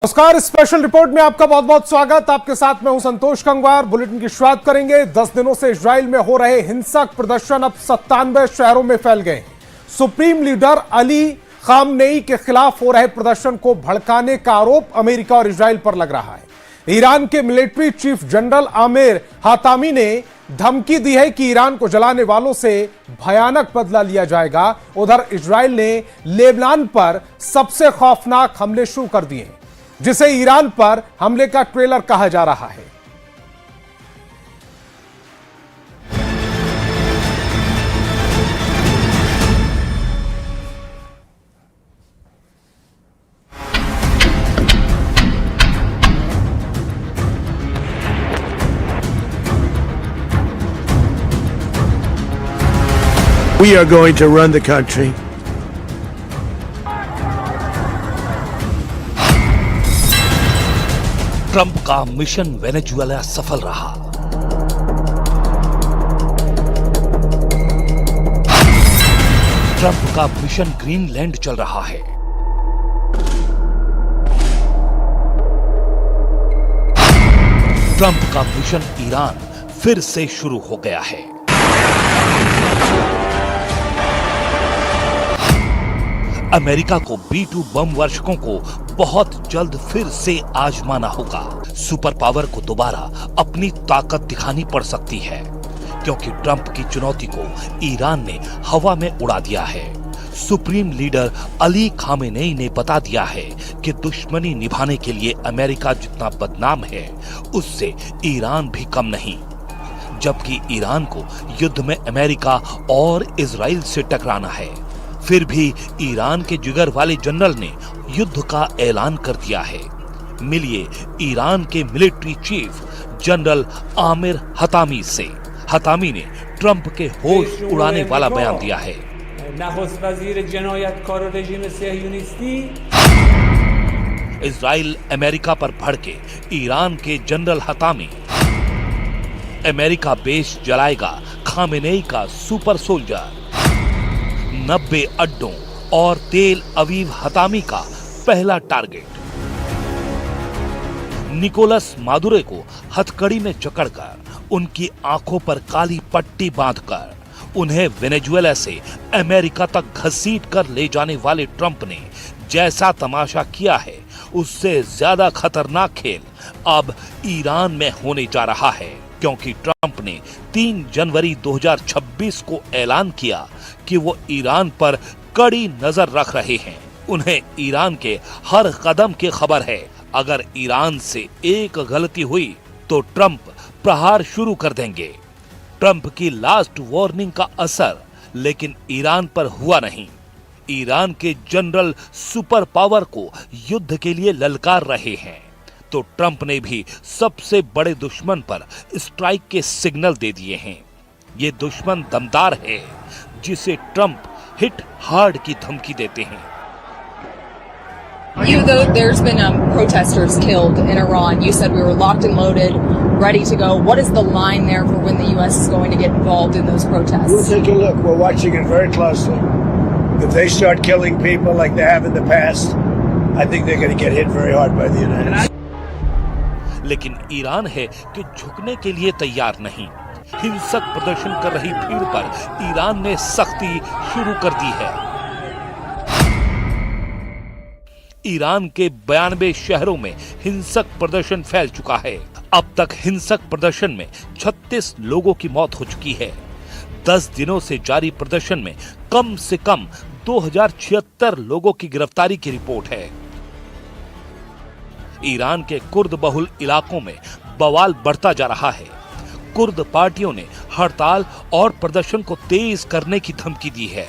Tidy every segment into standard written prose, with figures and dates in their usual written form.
नमस्कार, special report में आपका बहुत बहुत स्वागत। आपके साथ मैं हूं संतोष गंगवार। बुलेटिन की शुरुआत करेंगे। 10 दिनों से इजराइल में हो रहे हिंसक प्रदर्शन अब 97 शहरों में फैल गए। सुप्रीम लीडर अली खामनेई के खिलाफ हो रहे प्रदर्शन को भड़काने का आरोप अमेरिका और इजराइल पर लग रहा है। ईरान के मिलिट्री चीफ जनरल आमिर हातामी ने धमकी दी है कि ईरान को जलाने वालों से भयानक बदला लिया जाएगा। उधर इजराइल ने लेबनान पर सबसे खौफनाक हमले शुरू कर दिए हैं, जिसे ईरान पर हमले का ट्रेलर कहा जा रहा है। We are going to run the country. Trump का मिशन वेनेजुएला सफल रहा। ट्रंप का मिशन ग्रीनलैंड चल रहा है। ट्रंप का मिशन ईरान फिर से शुरू हो गया है। अमेरिका को B-2 बम वर्षकों को बहुत जल्द फिर से आजमाना होगा। सुपर पावर को दोबारा अपनी ताकत दिखानी पड़ सकती है, क्योंकि ट्रंप की चुनौती को ईरान ने हवा में उड़ा दिया है। सुप्रीम लीडर अली खामेनेई ने बता दिया है कि दुश्मनी निभाने के लिए अमेरिका जितना बदनाम है, उससे ईरान भी कम नहीं। जबकि ईरान को युद्ध में अमेरिका और इजराइल से टकराना है, फिर भी ईरान के जिगर वाले जनरल ने युद्ध का ऐलान कर दिया है। मिलिए ईरान के military chief general Aamir Hatami से। हतामी ने ट्रंप के होश उड़ाने वाला बयान दिया है। इजराइल अमेरिका पर भड़के ईरान के general Hatami. America base जलाएगा Khamenei का सुपर सोल्जर। 90 अड्डों और तेल अवीव हतामी का पहला टारगेट। निकोलस मादुरो को हथकड़ी में जकड़कर उनकी आंखों पर काली पट्टी बांधकर उन्हें वेनेजुएला से अमेरिका तक घसीट कर ले जाने वाले ट्रंप ने जैसा तमाशा किया है, उससे ज्यादा खतरनाक खेल अब ईरान में होने जा रहा है, क्योंकि ट्रंप ने 3 जनवरी 2026 को ऐलान किया कि वो ईरान पर कड़ी नजर रख रहे हैं। उन्हें ईरान के हर कदम की खबर है। अगर ईरान से एक गलती हुई तो ट्रंप प्रहार शुरू कर देंगे। ट्रंप की लास्ट वार्निंग का असर लेकिन ईरान पर हुआ नहीं। ईरान के जनरल सुपर पावर को युद्ध के लिए ललकार रहे हैं, तो ट्रंप ने भी सबसे बड़े दुश्मन पर स्ट्राइक के सिग्नल दे दिए हैं। ये दुश्मन दमदार है, जिसे ट्रंप हिट हार्ड की धमकी देते हैं। There's been protesters killed in Iran. You said we were locked and loaded, ready to go. What is the line there for when the U.S. is going to get involved in those protests? We'll take a look. We're watching it very closely. If they start killing people like they have in the past, I think they're going to get hit very hard by the United States. लेकिन Iran है कि झुकने के लिए तैयार नहीं। हिंसक प्रदर्शन कर रही भीड़ पर ईरान ने सख्ती शुरू कर दी है। ईरान के 92 शहरों में हिंसक प्रदर्शन फैल चुका है। अब तक हिंसक प्रदर्शन में 36 लोगों की मौत हो चुकी है। 10 दिनों से जारी प्रदर्शन में कम से कम 2076 लोगों की गिरफ्तारी की रिपोर्ट है। ईरान के कुर्द बहुल इलाकों में बवाल बढ़ता जा रहा है। कुर्द पार्टियों ने हड़ताल और प्रदर्शन को तेज करने की धमकी दी है।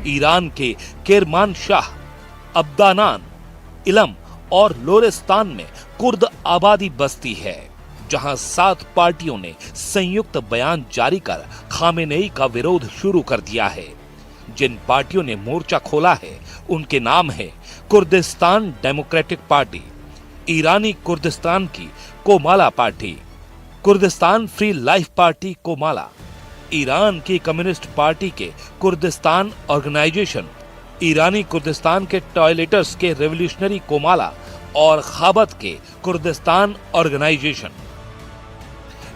ईरान के केरमानशाह, अब्दानान, इलम और लोरेस्तान में कुर्द आबादी बसती है, जहां 7 पार्टियों ने संयुक्त बयान जारी कर खामेनेई का विरोध शुरू कर दिया है। जिन पार्टियों ने मोर्चा खोला है, उनके नाम है कुर्दिस्तान डेमोक्रेटिक पार्टी, ईरानी कुर्दिस्तान की Komala party, Kurdistan free life party Komala, Iran की कम्युनिस्ट पार्टी के कुर्दिस्तान ऑर्गेनाइजेशन ईरानी कुर्दिस्तान के टॉयलेटर्स के रेवोल्यूशनरी कोमाला और खाबत के कुर्दिस्तान ऑर्गेनाइजेशन।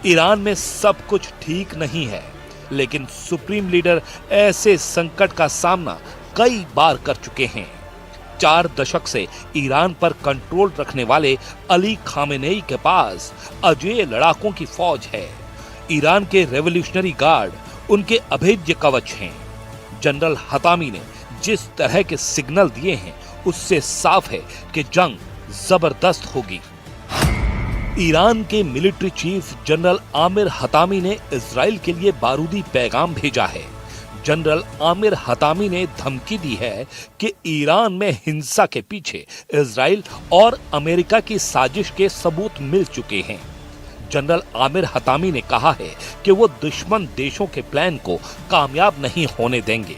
ईरान में सब कुछ ठीक नहीं है, लेकिन सुप्रीम लीडर ऐसे संकट का सामना कई बार कर चुके हैं। 4 दशक से ईरान पर कंट्रोल रखने वाले अली खामेनेई के पास अजेय लड़ाकों की फौज है। ईरान के रेवोल्यूशनरी गार्ड उनके अभेद्य कवच हैं। जनरल हतामी ने जिस तरह के सिग्नल दिए हैं, उससे साफ है कि जंग जबरदस्त होगी। ईरान के military chief general Aamir Hatami ने इजराइल के लिए बारूदी पैगाम भेजा है। जनरल आमिर हतामी ने धमकी दी है कि ईरान में हिंसा के पीछे इजराइल और अमेरिका की साजिश के सबूत मिल चुके हैं। जनरल आमिर हतामी ने कहा है कि वो दुश्मन देशों के प्लान को कामयाब नहीं होने देंगे।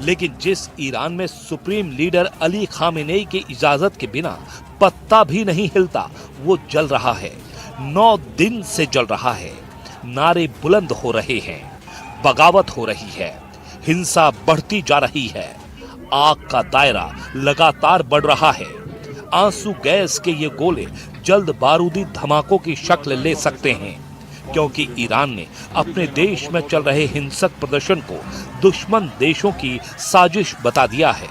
लेकिन जिस ईरान में सुप्रीम लीडर अली खामेनेई की इजाजत के बिना पत्ता भी नहीं हिलता, वो जल रहा है। 9 दिन से जल रहा है। नारे बुलंद हो रहे हैं, बगावत हो रही है, हिंसा बढ़ती जा रही है, आग का दायरा लगातार बढ़ रहा है। आंसू गैस के ये गोले जल्द बारूदी धमाकों की शक्ल ले सकते हैं, क्योंकि ईरान ने अपने देश में चल रहे हिंसक प्रदर्शन को दुश्मन देशों की साजिश बता दिया है।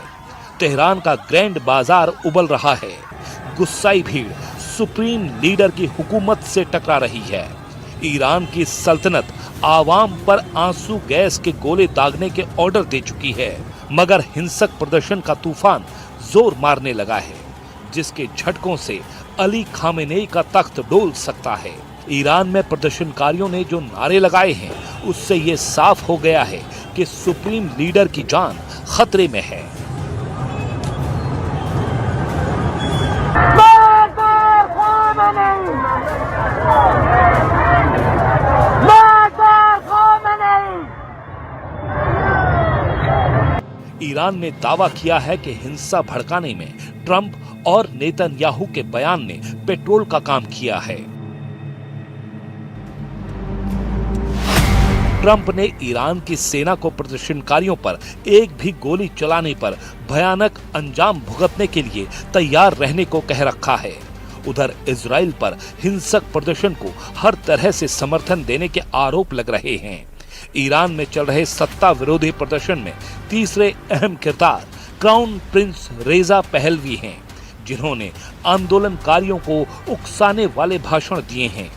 तेहरान का ग्रैंड बाजार उबल रहा है। गुस्साई भीड़ सुप्रीम लीडर की हुकूमत से टकरा रही है। ईरान की सल्तनत आवाम पर आंसू गैस के गोले दागने के ऑर्डर दे चुकी है, मगर हिंसक प्रदर्शन का तूफान जोर मारने लगा है, जिसके झटकों से अली खामेनेई का तख्त डोल सकता है। ईरान में प्रदर्शनकारियों ने जो नारे लगाए हैं, उससे ये साफ हो गया है कि सुप्रीम लीडर की जान खतरे में है। ईरान ने दावा किया है कि हिंसा भड़काने में ट्रंप और नेतन्याहू के बयान ने पेट्रोल का काम किया है। ट्रंप ने ईरान की सेना को प्रदर्शनकारियों पर एक भी गोली चलाने पर भयानक अंजाम भुगतने के लिए तैयार रहने को कह रखा है। उधर इजराइल पर हिंसक प्रदर्शन को हर तरह से समर्थन देने के आरोप लग रहे हैं। ईरान में चल रहे सत्ता विरोधी प्रदर्शन में तीसरे अहम किरदार क्राउन प्रिंस रेजा पहलवी हैं, जिन्होंने आंदोलनकारियों को उकसाने वाले भाषण दिए हैं।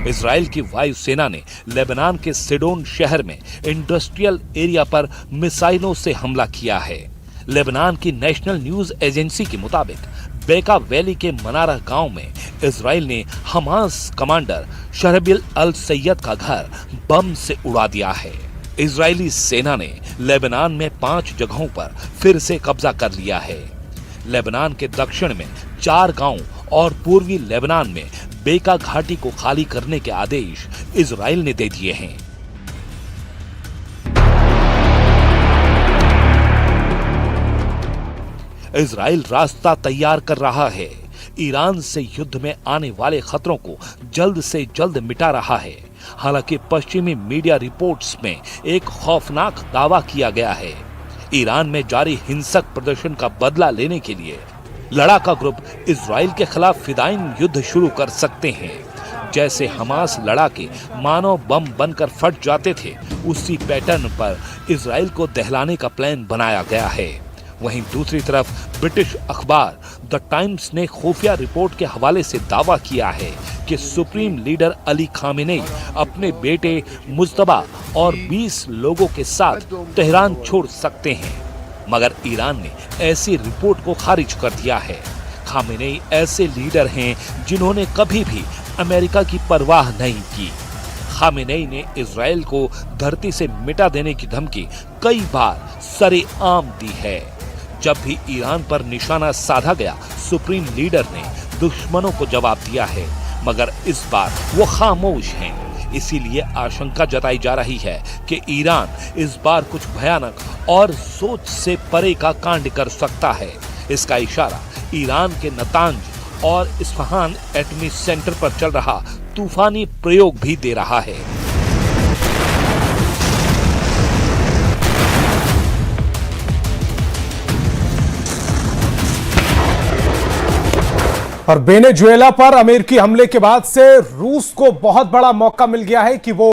इजराइल की वायुसेना ने लेबनान के सिडोन शहर में इंडस्ट्रियल एरिया पर मिसाइलों से हमला किया है। लेबनान की नेशनल न्यूज एजेंसी के मुताबिक बेका वैली के मनारा गांव में इजराइल ने हमास कमांडर शरबिल अल सैयद का घर बम से उड़ा दिया है। इजरायली सेना ने लेबनान में 5 जगहों पर फिर से कब्जा कर लिया है। लेबनान के दक्षिण में 4 गांव और पूर्वी लेबनान में बेका घाटी को खाली करने के आदेश इजराइल ने दे दिए हैं। इजराइल रास्ता तैयार कर रहा है। ईरान से युद्ध में आने वाले खतरों को जल्द से जल्द मिटा रहा है। हालांकि पश्चिमी मीडिया रिपोर्ट्स में एक खौफनाक दावा किया गया है। ईरान में जारी हिंसक प्रदर्शन का बदला लेने के लिए लड़ाका ग्रुप इजराइल के खिलाफ फिदाइन युद्ध शुरू कर सकते हैं। जैसे हमास लड़ाके मानव बम बनकर फट जाते थे, उसी पैटर्न पर इजराइल को दहलाने का प्लान बनाया गया है। वहीं दूसरी तरफ ब्रिटिश अखबार द टाइम्स ने खुफिया रिपोर्ट के हवाले से दावा किया है कि कि सुप्रीम लीडर अली खामेनेई अपने बेटे मुज्तबा और 20 लोगों के साथ तेहरान छोड़ सकते हैं, मगर ईरान ने ऐसी रिपोर्ट को खारिज कर दिया है। खामेनेई ऐसे लीडर हैं जिन्होंने कभी भी अमेरिका की परवाह नहीं की। खामेनेई ने इजराइल को धरती से मिटा देने की धमकी कई बार सरेआम दी है। जब भी ईरान पर निशाना साधा गया, सुप्रीम लीडर ने दुश्मनों को जवाब दिया है, मगर इस बार वो खामोश हैं। इसीलिए आशंका जताई जा रही है कि ईरान इस बार कुछ भयानक और सोच से परे का कांड कर सकता है। इसका इशारा ईरान के नतांज और इस्फहान एटमी सेंटर पर चल रहा तूफानी प्रयोग भी दे रहा है। और वेनेजुएला पर अमेरिकी हमले के बाद से रूस को बहुत बड़ा मौका मिल गया है कि वो